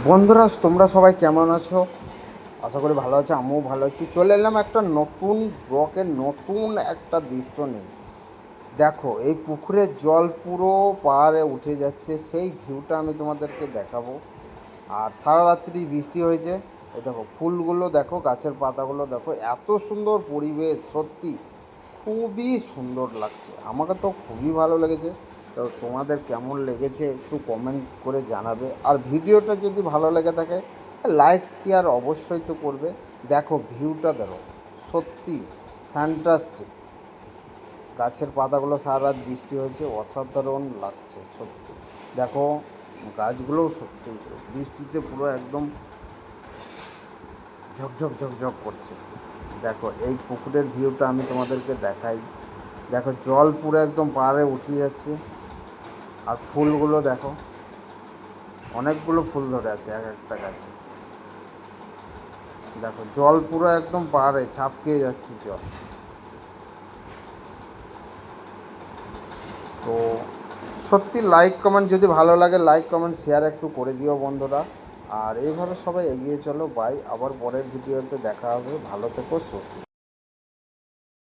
বন্ধুরা, তোমরা সবাই কেমন আছো? আশা করি ভালো আছো, আমিও ভালো আছি। চলে এলাম একটা নতুন ব্লকের নতুন একটা দৃশ্য নিয়ে। দেখো, এই পুকুরের জল পুরো পাড়ে উঠে যাচ্ছে, সেই ভিউটা আমি তোমাদেরকে দেখাবো। আর সারা রাত্রি বৃষ্টি হয়েছে। এই দেখো ফুলগুলো, দেখো গাছের পাতাগুলো, দেখো এত সুন্দর পরিবেশ, সত্যি খুবই সুন্দর লাগছে। আমাকে তো খুবই ভালো লেগেছে। তো তোমাদের কেমন লেগেছে একটু কমেন্ট করে জানাবে। আর ভিডিওটা যদি ভালো লেগে থাকে লাইক শেয়ার অবশ্যই তো করবে। দেখো ভিউটা, দেখো সত্যি ফ্যান্টাস্টিক। গাছের পাতাগুলো সারা রাত বৃষ্টি হয়েছে, অসাধারণ লাগছে সত্যি। দেখো গাছগুলোও সত্যি বৃষ্টিতে পুরো একদম ঝকঝক ঝকঝক করছে। দেখো এই পুকুরের ভিউটা আমি তোমাদেরকে দেখাই। দেখো জল পুরো একদম পাড়ে উঠে যাচ্ছে। আর ফুলগুলো দেখো, অনেকগুলো ফুল ধরে আছে এক একটা গাছে। দেখো জল পুরো একদম পাড়ে ছাপকিয়ে যাচ্ছে জল। তো সত্যি লাইক কমেন্ট, যদি ভালো লাগে লাইক কমেন্ট শেয়ার একটু করে দিও বন্ধুরা। আর এইভাবে সবাই এগিয়ে চলো। বাই, আবার পরের ভিডিওতে দেখা হবে। ভালো থেকো, সুস্থ।